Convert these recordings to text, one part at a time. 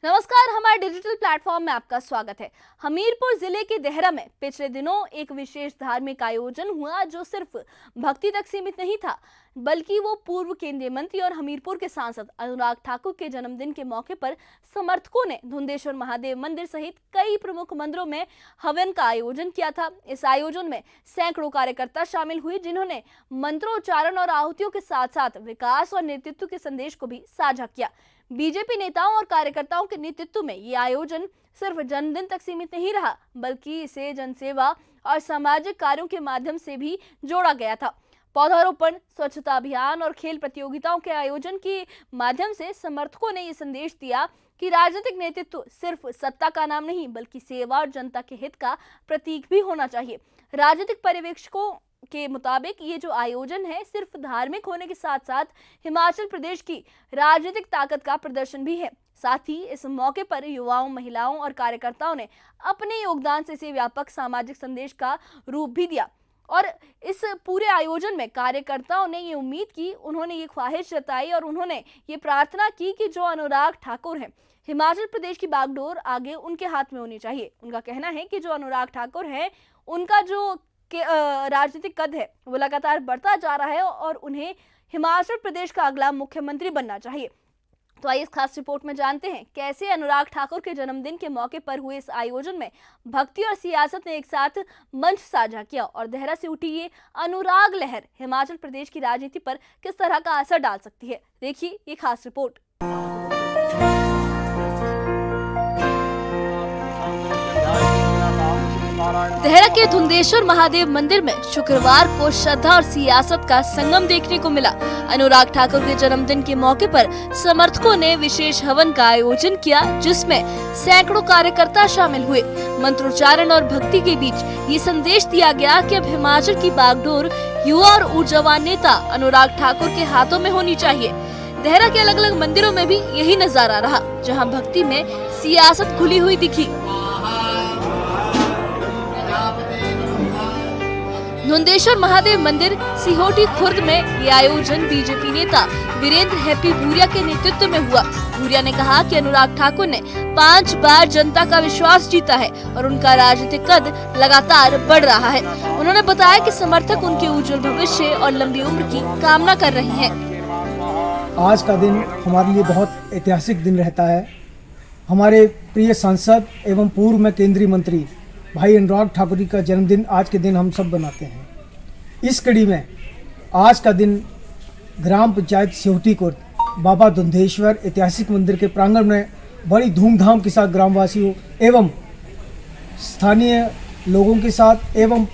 नमस्कार, हमारे digital platform में आपका स्वागत है। हमीरपुर जिले के देहरा में पिछले दिनों एक विशेष धार्मिक आयोजन हुआ जो सिर्फ भक्ति तक सीमित नहीं था, बल्कि वो पूर्व केंद्रीय मंत्री और हमीरपुर के सांसद अनुराग ठाकुर के जन्मदिन के मौके पर समर्थकों ने धुंदेश्वर महादेव मंदिर सहित कई प्रमुख मंदिरों में हवन का आयोजन किया था। इस आयोजन में सैकड़ों कार्यकर्ता शामिल हुए, जिन्होंने मंत्रोच्चारण और आहुतियों के साथ साथ विकास और नेतृत्व के संदेश को भी साझा किया। बीजेपी नेताओं और कार्यकर्ताओं के नेतृत्व में ये आयोजन सिर्फ जन्मदिन तक सीमित नहीं रहा, बल्कि इसे जनसेवा और सामाजिक कार्यों के माध्यम से भी जोड़ा गया था। पौधारोपण, स्वच्छता अभियान और खेल प्रतियोगिताओं के आयोजन के माध्यम से समर्थकों ने ये संदेश दिया कि राजनीतिक नेतृत्व सिर्फ सत्ता का नाम नहीं, बल्कि सेवा और जनता के हित का प्रतीक भी होना चाहिए। राजनीतिक पर्यवेक्षकों के मुताबिक ये जो आयोजन है सिर्फ धार्मिक होने के साथ साथ हिमाचल प्रदेश की राजनीतिक ताकत का प्रदर्शन भी है। साथ ही इस मौके पर युवाओं, महिलाओं और कार्यकर्ताओं ने अपने योगदान से इसे व्यापक सामाजिक संदेश का रूप भी दिया। और इस पूरे आयोजन में कार्यकर्ताओं ने ये उम्मीद की, उन्होंने ये ख्वाहिश जताई और उन्होंने ये प्रार्थना की कि जो अनुराग ठाकुर हैं, हिमाचल प्रदेश की बागडोर आगे उनके हाथ में होनी चाहिए। उनका कहना है कि जो अनुराग ठाकुर हैं, उनका जो राजनीतिक कद है वो लगातार बढ़ता जा रहा है और उन्हें हिमाचल प्रदेश का अगला मुख्यमंत्री बनना चाहिए। तो आइए इस खास रिपोर्ट में जानते हैं कैसे अनुराग ठाकुर के जन्मदिन के मौके पर हुए इस आयोजन में भक्ति और सियासत ने एक साथ मंच साझा किया और देहरा से उठी ये अनुराग लहर हिमाचल प्रदेश की राजनीति पर किस तरह का असर डाल सकती है। देखिए ये खास रिपोर्ट। देहरा के धुंदेश्वर महादेव मंदिर में शुक्रवार को श्रद्धा और सियासत का संगम देखने को मिला। अनुराग ठाकुर के जन्मदिन के मौके पर समर्थकों ने विशेष हवन का आयोजन किया, जिसमें सैकड़ों कार्यकर्ता शामिल हुए। मंत्रोच्चारण और भक्ति के बीच ये संदेश दिया गया कि अब हिमाचल की बागडोर युवा और ऊर्जावान नेता अनुराग ठाकुर के हाथों में होनी चाहिए। देहरा के अलग अलग मंदिरों में भी यही नजारा रहा, जहाँ भक्ति में सियासत खुली हुई दिखी। धुंदेश्वर महादेव मंदिर सिहोटी खुर्द में ये आयोजन बीजेपी नेता वीरेंद्र हैप्पी भूरिया के नेतृत्व में हुआ। भूरिया ने कहा कि अनुराग ठाकुर ने 5 बार जनता का विश्वास जीता है और उनका राजनीतिक कद लगातार बढ़ रहा है। उन्होंने बताया कि समर्थक उनके उज्जवल भविष्य और लंबी उम्र की कामना कर रहे हैं। आज का दिन हमारे लिए बहुत ऐतिहासिक दिन रहता है। हमारे प्रिय सांसद एवं पूर्व में केंद्रीय मंत्री भाई अनुराग ठाकुर जी का जन्मदिन आज के दिन हम सब बनाते हैं। इस कड़ी में आज का दिन ग्राम पंचायत सिहोटी कोट बाबा धुंदेश्वर ऐतिहासिक मंदिर के प्रांगण में बड़ी धूमधाम के साथ ग्रामवासियों एवं स्थानीय लोगों के साथ एवं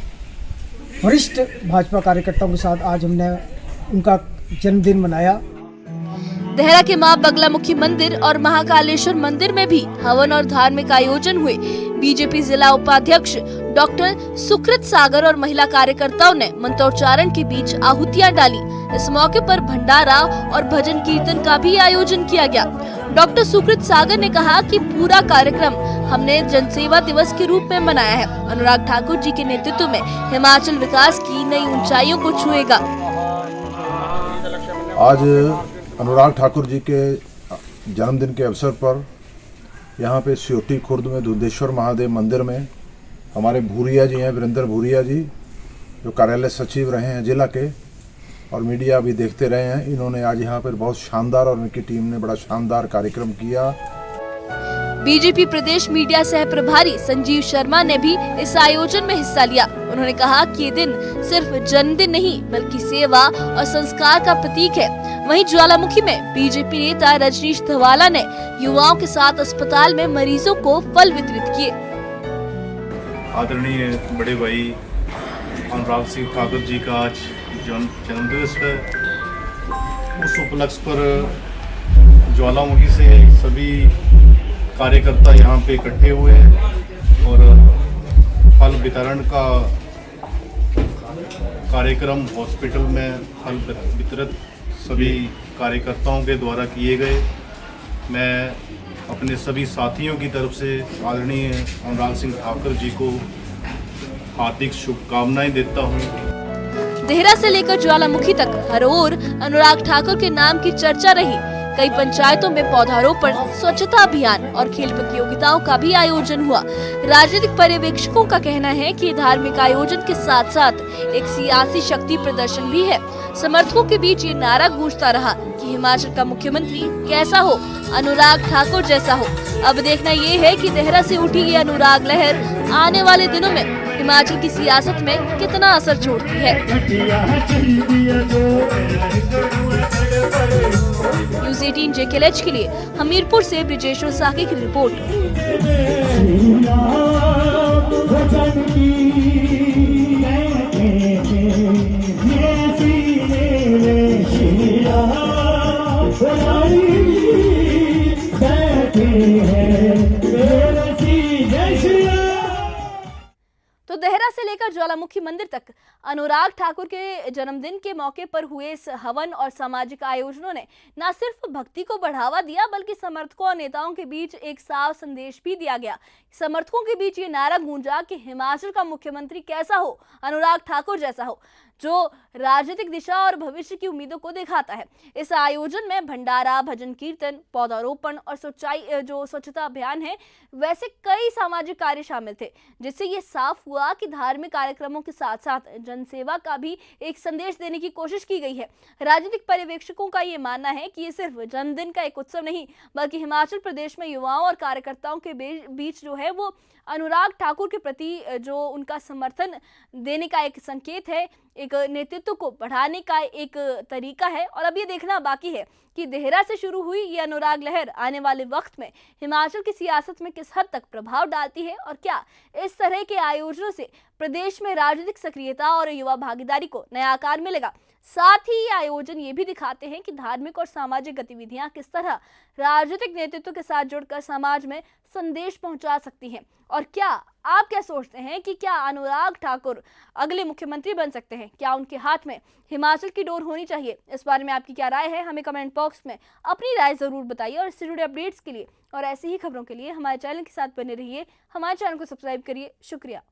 वरिष्ठ भाजपा कार्यकर्ताओं के साथ आज हमने उनका जन्मदिन मनाया। देहरा के मां बगलामुखी मंदिर और महाकालेश्वर मंदिर में भी हवन और धार्मिक आयोजन हुए। बीजेपी जिला उपाध्यक्ष डॉक्टर सुकृत सागर और महिला कार्यकर्ताओं ने मंत्रोच्चारण के बीच आहुतियां डाली। इस मौके पर भंडारा और भजन कीर्तन का भी आयोजन किया गया। डॉक्टर सुकृत सागर ने कहा कि पूरा कार्यक्रम हमने जनसेवा दिवस के रूप में मनाया है। अनुराग ठाकुर जी के नेतृत्व में हिमाचल विकास की नई ऊंचाइयों को छुएगा। आज अनुराग ठाकुर जी के जन्मदिन के अवसर पर यहाँ पे सिहोटी खुर्द में धुंदेश्वर महादेव मंदिर में हमारे भूरिया जी हैं, वीरेंद्र भूरिया जी, जो कार्यालय सचिव रहे हैं जिला के और मीडिया भी देखते रहे हैं। इन्होंने आज यहाँ पर बहुत शानदार और उनकी टीम ने बड़ा शानदार कार्यक्रम किया। बीजेपी प्रदेश मीडिया सह प्रभारी संजीव शर्मा ने भी इस आयोजन में हिस्सा लिया। उन्होंने कहा कि ये दिन सिर्फ जन्मदिन नहीं, बल्कि सेवा और संस्कार का प्रतीक है। वहीं ज्वालामुखी में बीजेपी नेता रजनीश धवाला ने युवाओं के साथ अस्पताल में मरीजों को फल वितरित किए। आदरणीय बड़े भाई अनुराग सिंह ठाकुर जी का आज जन्मदिवस है। उस उपलक्ष्य पर ज्वालामुखी से सभी कार्यकर्ता यहाँ पे इकट्ठे हुए हैं और फल वितरण का कार्यक्रम हॉस्पिटल में फल वितरित सभी कार्यकर्ताओं के द्वारा किए गए। मैं अपने सभी साथियों की तरफ से आदरणीय अनुराग सिंह ठाकुर जी को हार्दिक शुभकामनाएं देता हूँ। देहरा से लेकर ज्वालामुखी तक हर ओर अनुराग ठाकुर के नाम की चर्चा रही। कई पंचायतों में पौधारोपण, स्वच्छता अभियान और खेल प्रतियोगिताओं का भी आयोजन हुआ। राजनीतिक पर्यवेक्षकों का कहना है कि धार्मिक आयोजन के साथ साथ एक सियासी शक्ति प्रदर्शन भी है। समर्थकों के बीच ये नारा गूंजता रहा कि हिमाचल का मुख्यमंत्री कैसा हो, अनुराग ठाकुर जैसा हो। अब देखना ये है कि देहरा से उठी ये अनुराग लहर आने वाले दिनों में हिमाचल की सियासत में कितना असर छोड़ती है। न्यूज़ 18 JKLH के लिए हमीरपुर से ब्रिजेश्वर साकी की रिपोर्ट। तो देहरा से लेकर ज्वालामुखी मंदिर तक अनुराग ठाकुर के जन्मदिन के मौके पर हुए इस हवन और सामाजिक आयोजनों ने न सिर्फ भक्ति को बढ़ावा दिया बल्कि समर्थकों और नेताओं के बीच एक साफ संदेश भी दिया गया। समर्थकों के बीच ये नारा गूंजा कि हिमाचल का मुख्यमंत्री कैसा हो, अनुराग ठाकुर जैसा हो, जो राजनीतिक दिशा और भविष्य की उम्मीदों को दिखाता है। इस आयोजन में भंडारा, भजन कीर्तन, पौधारोपण और स्वच्छता अभियान है, वैसे कई सामाजिक कार्य शामिल थे, जिससे ये साफ हुआ कि धार्मिक कार्यक्रमों के साथ साथ जनसेवा का भी एक संदेश देने की कोशिश की गई है। राजनीतिक पर्यवेक्षकों का ये मानना है कि ये सिर्फ जन्मदिन का एक उत्सव नहीं बल्कि हिमाचल प्रदेश में युवाओं और कार्यकर्ताओं के बीच जो है वो अनुराग ठाकुर के प्रति जो उनका समर्थन देने का एक संकेत है, एक नेतृत्व को बढ़ाने का एक तरीका है। और अब ये देखना बाकी है कि देहरा से शुरू हुई ये अनुराग लहर आने वाले वक्त में हिमाचल की सियासत में किस हद तक प्रभाव डालती है और क्या इस तरह के आयोजनों से प्रदेश में राजनीतिक सक्रियता और युवा भागीदारी को नया आकार मिलेगा। साथ ही ये आयोजन ये भी दिखाते हैं कि धार्मिक और सामाजिक गतिविधियां किस तरह राजनीतिक नेतृत्व के साथ जुड़कर समाज में संदेश पहुंचा सकती हैं। और क्या आप क्या सोचते हैं कि क्या अनुराग ठाकुर अगले मुख्यमंत्री बन सकते हैं? क्या उनके हाथ में हिमाचल की डोर होनी चाहिए? इस बारे में आपकी क्या राय है? हमें कमेंट बॉक्स में अपनी राय जरूर बताइए। और इससे जुड़े अपडेट्स के लिए और ऐसी ही खबरों के लिए हमारे चैनल के साथ बने रहिए। हमारे चैनल को सब्सक्राइब करिए। शुक्रिया।